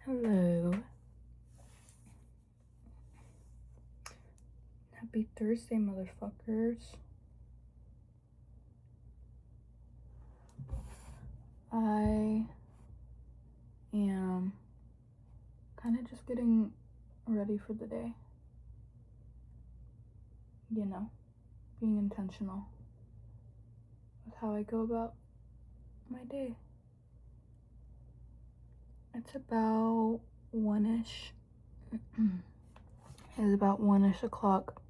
Hello. Happy Thursday, motherfuckers. I am kind of just getting ready for the day. You know, being intentional with how I go about my day. It's about 1-ish. It's about 1-ish o'clock.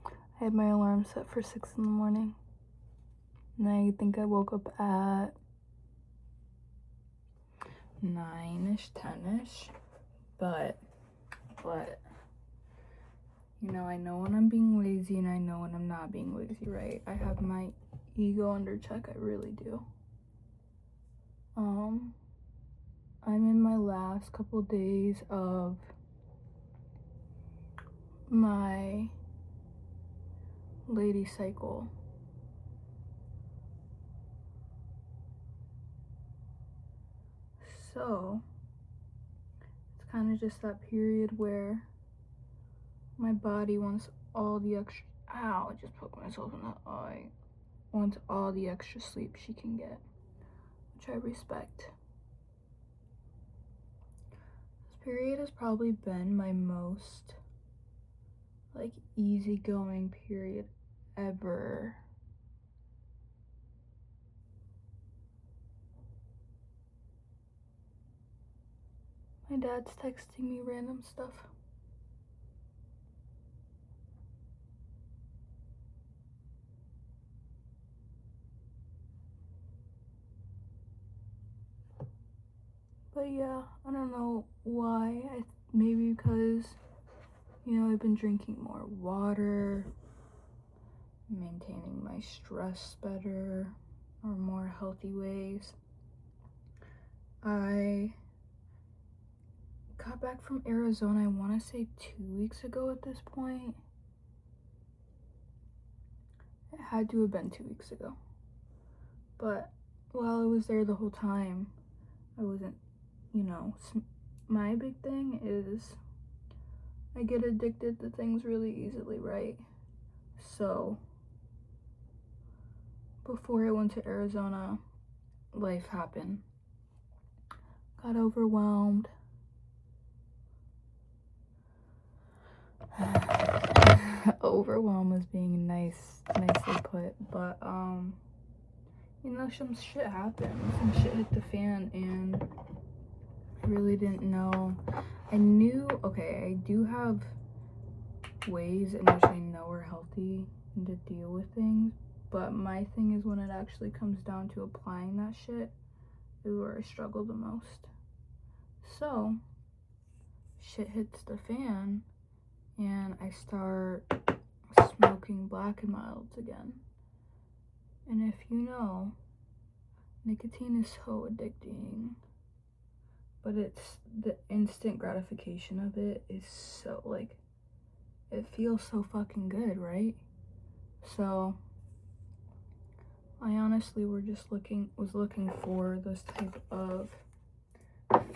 I had my alarm set for 6 in the morning. And I think I woke up at 9-ish, 10-ish. But, you know, I know when I'm being lazy and I know when I'm not being lazy, right? I have my ego under check, I really do. I'm in my last couple days of my lady cycle. So, it's kind of just that period where my body wants all the extra, ow, I just poked myself in the eye, wants all the extra sleep she can get, which I respect. This period has probably been my most, easygoing period ever. My dad's texting me random stuff. But yeah, I don't know why. Maybe because, I've been drinking more water, maintaining my stress better, or more healthy ways. I got back from Arizona, I want to say 2 weeks ago at this point. It had to have been 2 weeks ago. But while I was there the whole time, I wasn't, my big thing is I get addicted to things really easily, right? So before I went to Arizona, life happened. Got overwhelmed. Overwhelmed was being nicely put, but some shit happened. Some shit hit the fan, and I really didn't know. I do have ways in which I know are healthy and to deal with things, but my thing is when it actually comes down to applying that shit is where I struggle the most. So shit hits the fan and I start smoking Black and Milds again. And if you know, nicotine is so addicting, but it's the instant gratification of it is so, it feels so fucking good, right? So I honestly was looking for those type of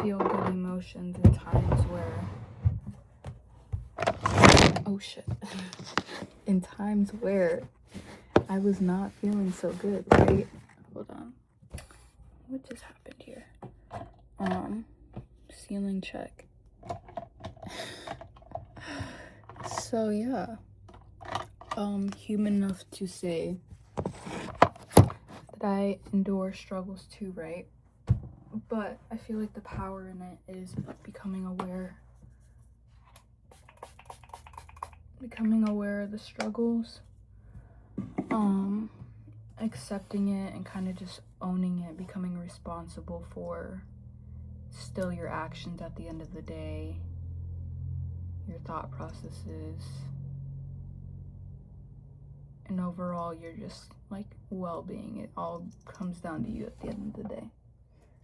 feel-good emotions in times where, in times where I was not feeling so good, right? Hold on. What just happened here? Ceiling check. So yeah. Human enough to say that I endure struggles too, right? But I feel like the power in it is becoming aware of the struggles, accepting it and kind of just owning it, becoming responsible for still your actions at the end of the day, your thought processes, and overall your just well-being. It all comes down to you at the end of the day.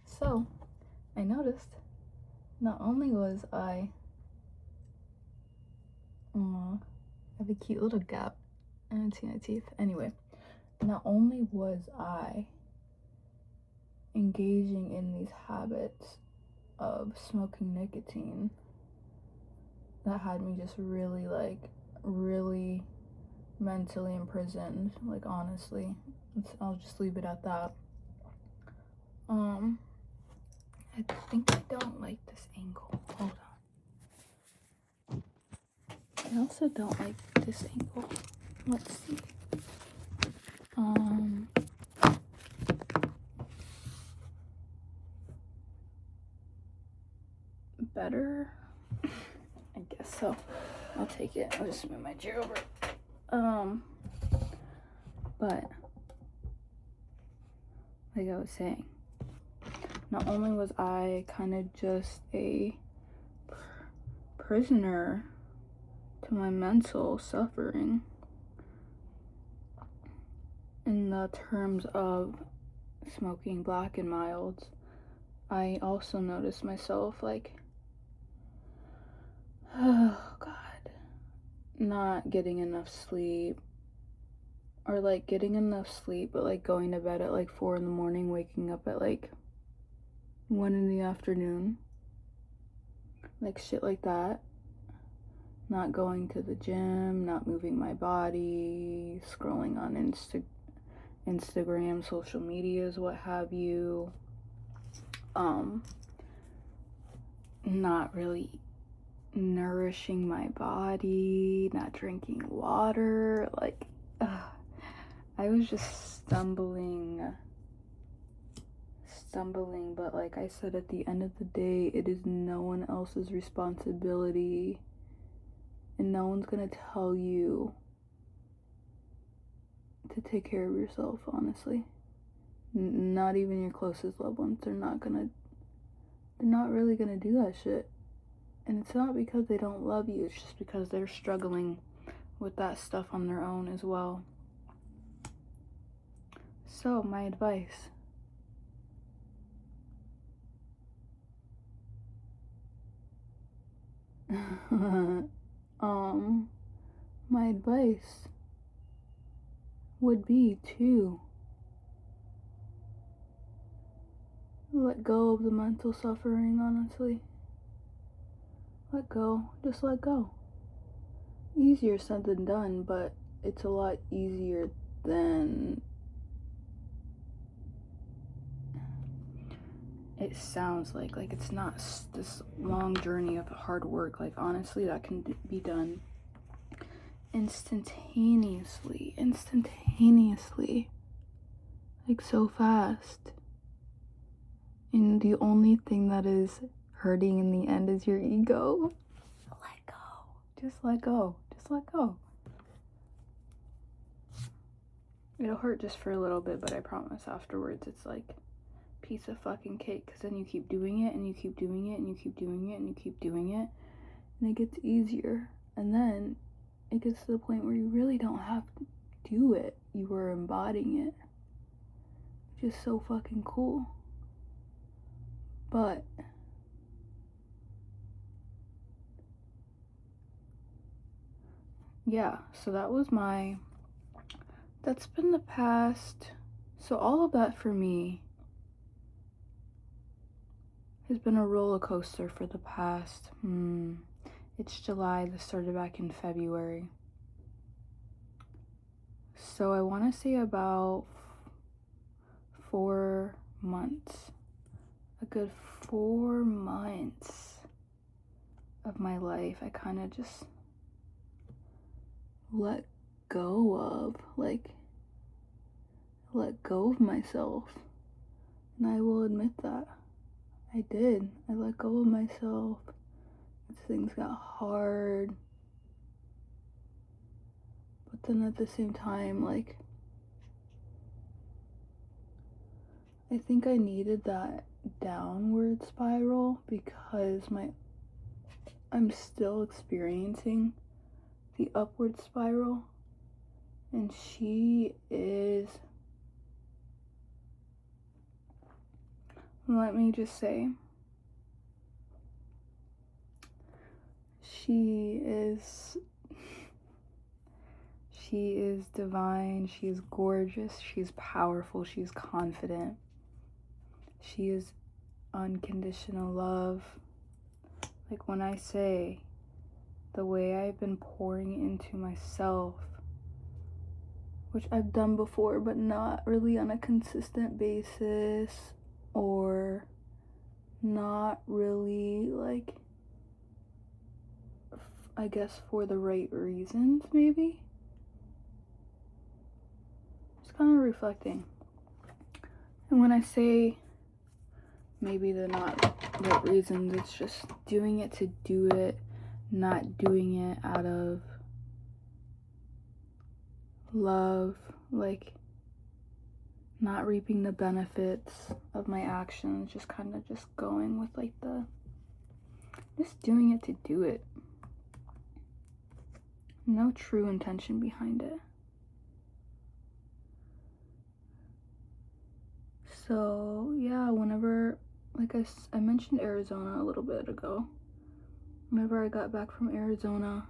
So I noticed not only was I have a cute little gap and it's in my teeth. Anyway, not only was I engaging in these habits of smoking nicotine that had me just really, like, really mentally imprisoned, like, honestly. I'll just leave it at that. I think I don't like this angle. Hold on. I also don't like this angle. Let's see. Better? I guess so. I'll take it. I'll just move my chair over. But like I was saying, not only was I kind of just a prisoner to my mental suffering in the terms of smoking black and milds, I also noticed myself, like, oh god, not getting enough sleep, or like getting enough sleep but like going to bed at like 4 in the morning, waking up at like 1 in the afternoon, like shit like that. Not going to the gym, not moving my body, scrolling on Instagram, social medias, what have you. Not really nourishing my body, not drinking water, like, I was just stumbling, but like I said, at the end of the day, it is no one else's responsibility, and no one's gonna tell you to take care of yourself, honestly. Not even your closest loved ones. They're not really gonna do that shit. And it's not because they don't love you, it's just because they're struggling with that stuff on their own as well. So, my advice. My advice would be to let go of the mental suffering, honestly. Let go. Just let go. Easier said than done, but it's a lot easier than it sounds like. Like, it's not this long journey of hard work. Like, honestly, that can be done instantaneously, like so fast. And the only thing that is hurting in the end is your ego. Let go. Just let go. Just let go. It'll hurt just for a little bit, but I promise afterwards it's like piece of fucking cake, because then you keep doing it and you keep doing it and you keep doing it and you keep doing it, and it gets easier, and then it gets to the point where you really don't have to do it. You are embodying it, which is so fucking cool. But yeah, so that's been the past. So all of that for me has been a roller coaster for the past, it's July, this started back in February. So I want to say about 4 months. A good 4 months of my life I kind of just let go of, like, let go of myself. And I will admit that I did. I let go of myself. Things got hard. But then at the same time, like, I think I needed that downward spiral because I'm still experiencing the upward spiral, and she is, let me just say, she is divine, she is gorgeous, she is powerful, she is confident, she is unconditional love. Like when I say the way I've been pouring into myself, which I've done before, but not really on a consistent basis, or not really, like, I guess for the right reasons, maybe. Just kind of reflecting. And when I say maybe the not right reasons, it's just doing it to do it, not doing it out of love, like not reaping the benefits of my actions, just kind of just going with like just doing it to do it. No true intention behind it. So yeah, whenever, like I mentioned Arizona a little bit ago. Whenever I got back from Arizona,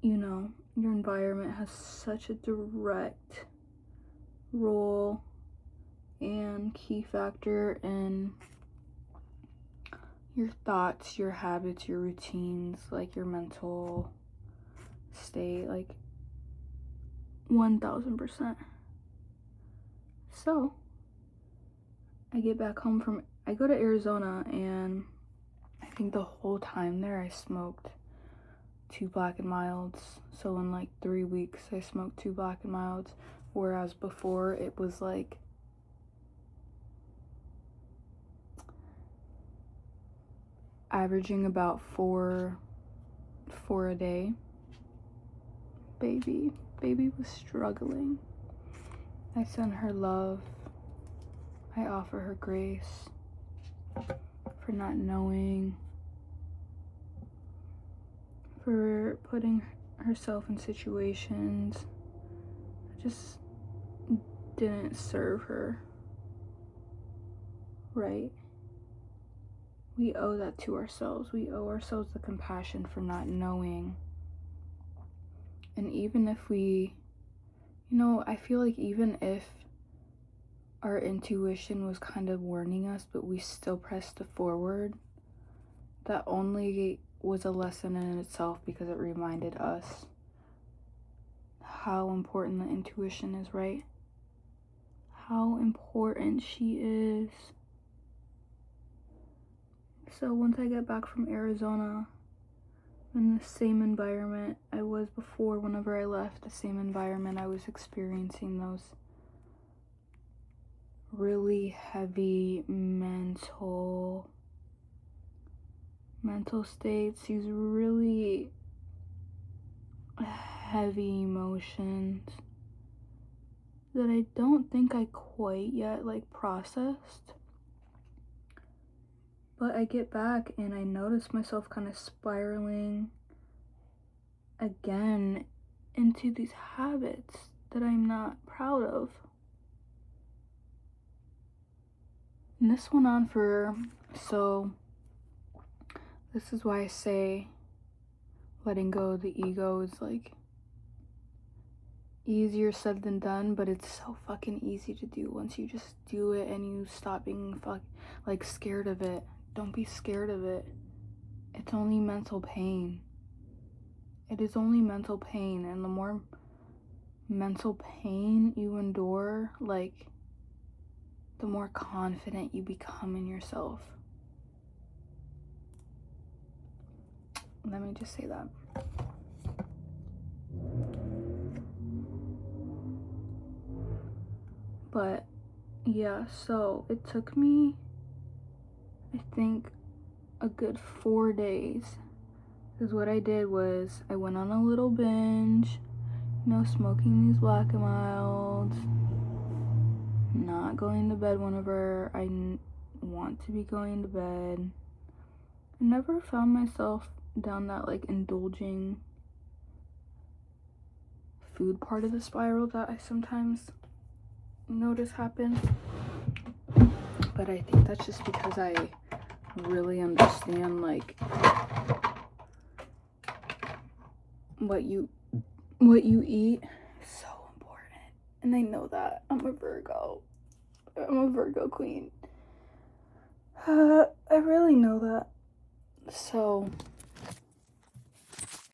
you know, your environment has such a direct role and key factor in your thoughts, your habits, your routines, like your mental state, like 1000%. So I get back home I go to Arizona, and I think the whole time there I smoked 2 Black and Milds. So in like 3 weeks I smoked 2 Black and Milds, whereas before it was like averaging about four a day. Baby was struggling. I send her love. I offer her grace for not knowing, for putting herself in situations that just didn't serve her right. We owe that to ourselves. We owe ourselves the compassion for not knowing. And even if we, I feel like even if our intuition was kind of warning us, but we still pressed forward, that only was a lesson in itself, because it reminded us how important the intuition is, right? How important she is. So once I get back from Arizona, in the same environment I was before, whenever I left, the same environment I was experiencing those really heavy mental states, these really heavy emotions that I don't think I quite yet processed. But I get back and I notice myself kind of spiraling again into these habits that I'm not proud of. And this went on so this is why I say letting go of the ego is easier said than done, but it's so fucking easy to do once you just do it and you stop being scared of it. Don't be scared of it. It's only mental pain. It is only mental pain, and the more mental pain you endure, the more confident you become in yourself. Let me just say that. But yeah, so it took me, I think, a good 4 days. Because what I did was I went on a little binge, smoking these Black and Milds, not going to bed whenever I want to be going to bed. I never found myself down that indulging food part of the spiral that I sometimes notice happen. But I think that's just because I really understand what you eat is so important. And I know that I'm a Virgo. I'm a Virgo queen. I really know that. So,